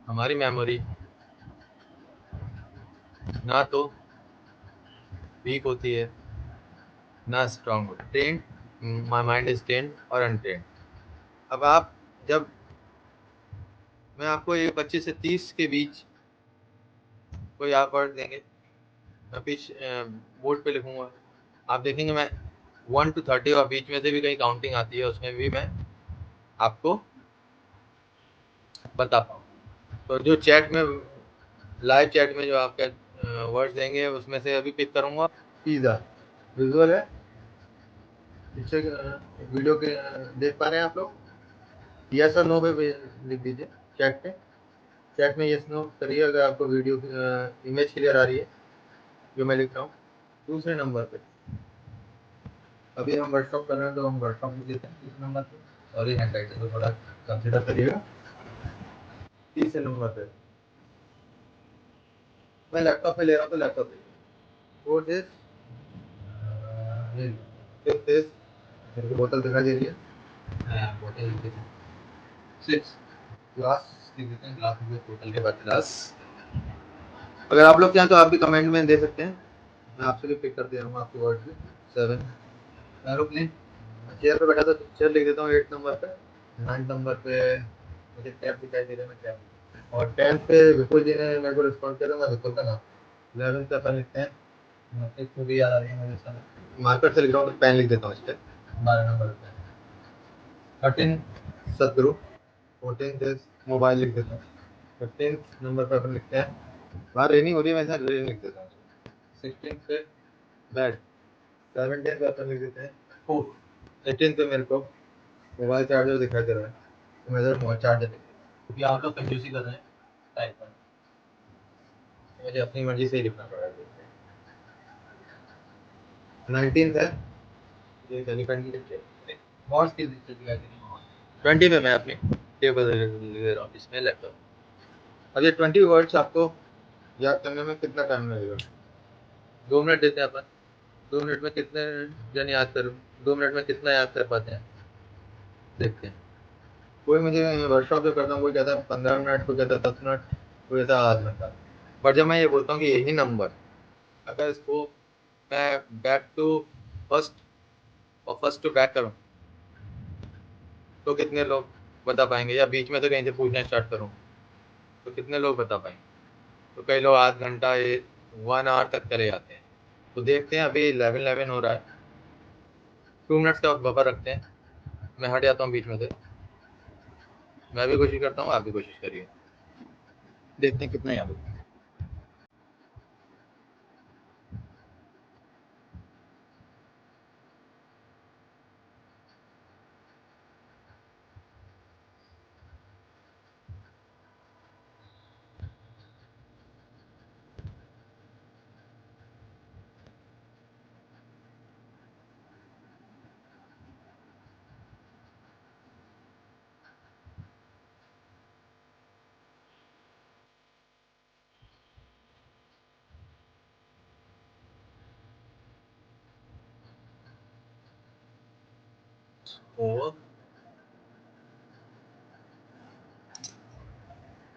हमारी मेमोरी ना तो वीक होती है ना स्ट्रांग होती। Trend, my mind is trend और अनट्रेंड। अब आप जब मैं आपको ये 25 से 30 के बीच कोई आप वर्ड देंगे, मैं बीच बोर्ड पे लिखूंगा, आप देखेंगे मैं 1 to 30 और बीच में से भी कहीं काउंटिंग आती है, उसमें भी मैं आपको बता पाऊँ। तो जो चैट में, लाइव चैट में जो आपके वर्ड्स देंगे उसमें से अभी पिक करूंगा। पिज़्ज़ा विजुअल है, पिक्चर वीडियो के देख पा रहे हैं आप लोग? यस और नो पे लिख दीजिए चैट पे। चैट में यस नो करिए अगर आपको वीडियो इमेज क्लियर आ रही है जो मैं लिख रहा हूँ। दूसरे नंबर पे अभी हम वर्कशॉप कर रहे हैं तो हम वर्कशॉप लिख देते हैं तीसरे नंबर पे, और ये हैंड राइटिंग को थोड़ा कंसिडर करिएगा। तीसरे नंबर पे मैं लैपटॉप पे ले रहा हूँ तो लैपटॉप पे फोर्थ इज फिफ्थ इज मेरे को बोतल दिखाई दे रही है, बोतल लिख देते हैं। सिक्स ग्लास लिख देते हैं, ग्लास में टोटल के बाद ग्लास। अगर आप लोग चाहें तो आप भी कमेंट में दे सकते हैं, मैं आपसे भी पिक कर दे रहा हूँ आपके वर्ड से। 7 एरोप्लेन, चेयर पे बैठा था चेयर लिख देता हूँ 8 नंबर पे। 9 नंबर पे मुझे टैब दिखाई दे रहा है, मैं टैब। और 10 पे विपुल जी ने मेरे को रिस्पॉन्ड किया था, मैं विपुल का नाम। 11 पे अपन लिखते हैं, एक मूवी याद आ रही है मेरे सामने, मार्कर से लिख रहा हूँ तो पेन लिख देता हूँ इस पे। 12 नंबर पे 13 सदगुरु। 14 मोबाइल लिख देता हूँ। 15 नंबर पर अपन लिखते हैं, बाहर रेनिंग हो रही है, मैं रेनिंग लिख देता हूँ। 16 पे बेड। 17 पे अपन लिख देते हैं फूड। 18 पे मेरे को मोबाइल चार्जर दिखाई दे रहा है, तो मैं इधर मोबाइल चार्जर लिख, क्योंकि आप लोग कंफ्यूज कर रहे हैं टाइप पर, मुझे अपनी मर्जी से ही लिखना पड़ा है। 19 है ये एलिफेंट की पिक्चर, मॉस की पिक्चर दिखाई दे रही है। 20 पे मैं अपनी टेबल ले रहा हूँ, इसमें लैपटॉप। अब ये 20 वर्ड्स आपको याद करने में कितना टाइम लगेगा? 2 मिनट देते हैं अपन। 2 मिनट में कितने जन याद करूँ? 2 मिनट में कितना याद कर पाते हैं, देखते हैं। कोई मुझे वर्कशॉप जो करता हूँ कोई कहता है 15 मिनट, कोई कहता है 10 मिनट, कोई कहता है आधा घंटा। पर जब मैं ये बोलता हूँ कि यही नंबर, अगर इसको मैं बैक टू फर्स्ट और फर्स्ट टू बैक करूँ तो कितने लोग बता पाएंगे, या बीच में से कहीं से पूछना स्टार्ट करूँ तो कितने लोग बता पाएंगे? तो कई लोग आध घंटा, 1 आवर तक चले जाते हैं। तो देखते हैं, अभी 11:11 हो रहा है, 2 मिनट का बफर रखते हैं। मैं हट जाता हूँ बीच में से, मैं भी कोशिश करता हूँ, आप भी कोशिश करिए, देखते हैं कितना याद होता है। तो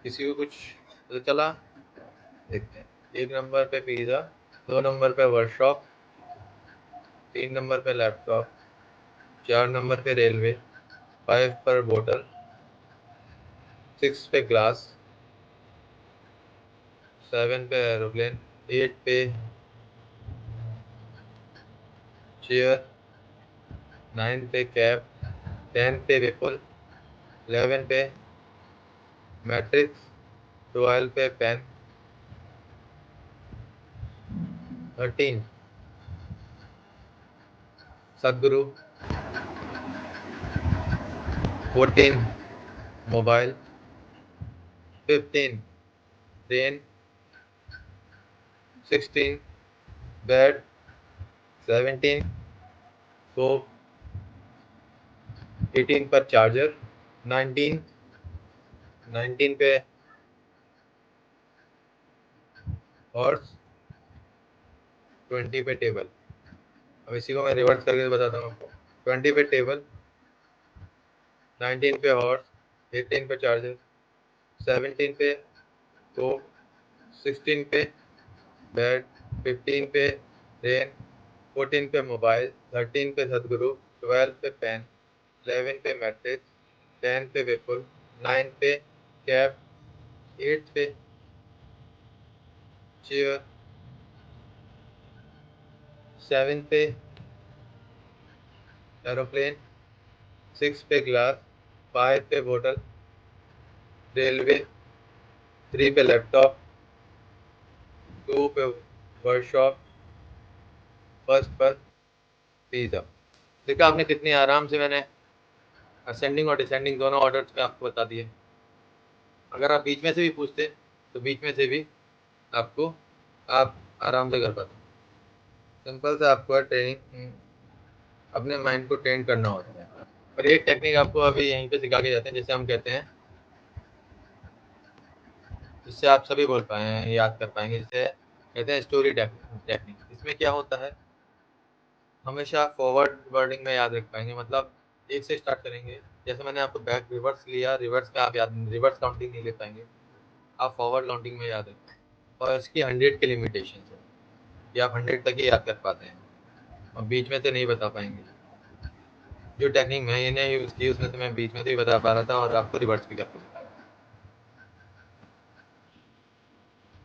किसी को कुछ पता चला? देखते हैं। 1 नंबर पे पिज़्ज़ा, 2 नंबर पे वर्कशॉप, 3 नंबर पे लैपटॉप, 4 नंबर पे रेलवे, 5 पर बोतल, 6 पे ग्लास, 7 पे एरोप्लेन, 8 पे चेयर, 9 पे कैब, 10 पे विपुल, 11 पे मैट्रिक्स, 12 पे पेन, 13 सदगुरु, 14 मोबाइल, 15 ट्रेन, 16 बेड, 17 सोप, 18 पर चार्जर, 19 19 पे हॉर्स, 20 पे टेबल। अब इसी को मैं रिवर्स करके बताता हूँ आपको। 20 पे टेबल, 19 पे हॉर्स, 18 पे चार्जर, 17 पे तो 16 पे बेड, 15 पे रेन, 14 पे मोबाइल, 13 पे सदगुरु, 12 पे पेन, 11 पे मैट्रिक्स, 10 पे विपुल, 9 पे कैब, 8 पे चेयर, 7 पे एरोप्लेन, 6 पे ग्लास, 5 पे बोतल, रेलवे, 3 पे लैपटॉप, 2 पे वर्कशॉप, फर्स्ट पर पिज़्ज़ा। देखा आपने कितनी आराम से मैंने असेंडिंग और डिसेंडिंग दोनों ऑर्डर्स पे आपको बता दिए। अगर आप बीच में से भी पूछते तो बीच में से भी आपको आप आराम से कर पाते। सिंपल से आपको ट्रेनिंग अपने माइंड को ट्रेन करना होता है। और एक टेक्निक आपको अभी यहीं पे सिखा के जाते हैं, जिसे हम कहते हैं, जिससे आप सभी बोल पाए याद कर पाएंगे, जिसे कहते हैं स्टोरी टेक्निक। इसमें क्या होता है, हमेशा फॉरवर्ड वर्डिंग में याद रख पाएंगे। मतलब एक से स्टार्ट करेंगे, जैसे मैंने आपको बैक रिवर्स लिया, रिवर्स में आप याद रिवर्स काउंटिंग नहीं ले पाएंगे, आप फॉरवर्ड काउंटिंग में याद रखें। और इसकी 100 की लिमिटेशन है कि आप 100 तक ही याद कर पाते हैं और बीच में से नहीं बता पाएंगे। जो टेक्निक मैंने यूज़ की उसमें से मैं बीच में से ही बता पा रहा था और आपको रिवर्स भी कर पाया।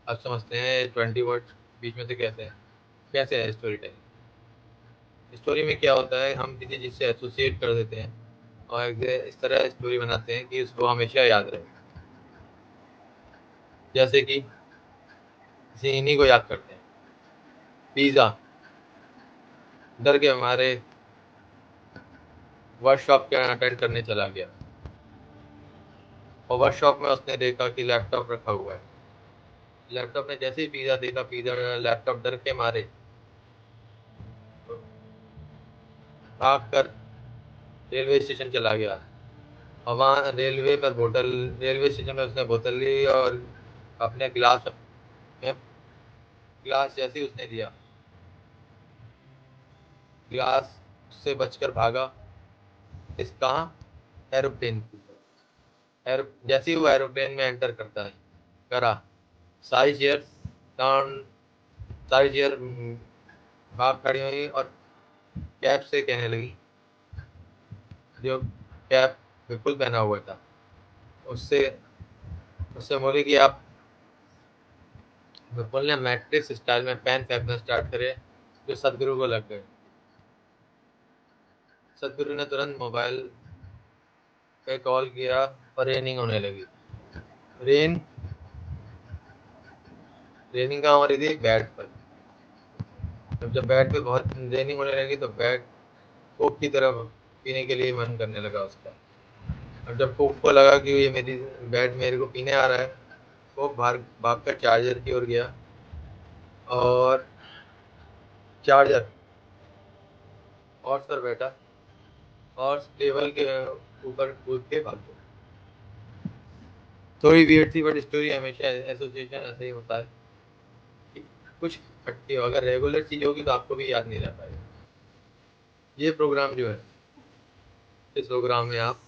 आप समझते हैं 20 वर्ड बीच में से कैसे है स्टोरी टेलिंग। स्टोरी में क्या होता है, हम किसी चीज़ से एसोसिएट कर देते हैं और इस तरह स्टोरी बनाते हैं कि उसको हमेशा याद रहे। जैसे कि किसी इन्हीं को याद करते हैं, पिज़्ज़ा डर के हमारे वर्कशॉप के अटेंड करने चला गया और वर्कशॉप में उसने देखा कि लैपटॉप रखा हुआ है। लैपटॉप ने जैसे ही पिज़्ज़ा देखा, पिज़्ज़ा लैपटॉप डर के मारे भाग कर रेलवे स्टेशन चला गया और वहाँ रेलवे स्टेशन में उसने बोतल ली और अपने गिलास जैसे ही उसने दिया, गिलास से बचकर भागा इस कहाँ, एरोप्लेन की। जैसे ही वो एरोप्लेन में एंटर करता है करा, सारी चेयर डाउन, सारी चेयर भाग खड़ी हुई और कैब से कहने लगी, जो कैब बिल्कुल पहना हुआ था, उससे उससे बोली कि आप विपुल ने मैट्रिक्स स्टाइल में पेन फेंकना स्टार्ट करे, जो सदगुरु को लग गए। सदगुरु ने तुरंत मोबाइल पे कॉल किया और रेनिंग होने लगी। रेन रेनिंग कहाँ हो रही थी, बेड पर। जब बेड पे बहुत रेनिंग होने लगी तो बेड कोक की तरफ पीने के लिए मन करने लगा उसका। और जब कोक को लगा कि ये मेरी बेड मेरे को पीने आ रहा है, वो भाग कर चार्जर की ओर गया और चार्जर और पर बैठा और टेबल के ऊपर कूद के भाग गया। थोड़ी वियर्ड थी बट स्टोरी हमेशा एसोसिएशन ऐसे ही होता है कि कुछ हटके हो, अगर रेगुलर चीज होगी तो आपको भी याद नहीं रह पाएगा। ये प्रोग्राम जो है, इस प्रोग्राम में आप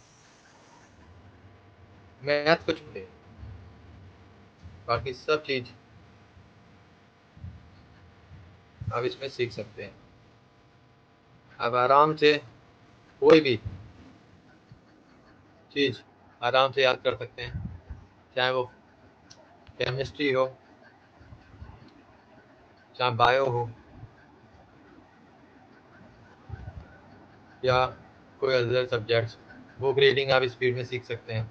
मैथ को छोड़े बाकी सब चीज आप इसमें सीख सकते हैं। आप आराम से कोई भी चीज आराम से याद कर सकते हैं, चाहे वो केमिस्ट्री हो, चाहे बायो हो, या कोई अदर सब्जेक्ट्स। बुक रीडिंग आप स्पीड में सीख सकते हैं,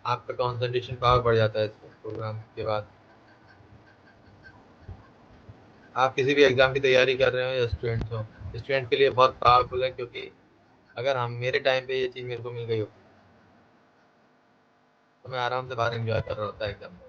आपका कंसंट्रेशन पावर बढ़ जाता है इस प्रोग्राम के बाद। आप किसी भी एग्ज़ाम की तैयारी कर रहे हो या स्टूडेंट के लिए बहुत पावरफुल है, क्योंकि अगर हम मेरे टाइम पे ये चीज़ मेरे को मिल गई हो तो मैं आराम से बाहर एंजॉय कर रहा होता है एग्ज़ाम में।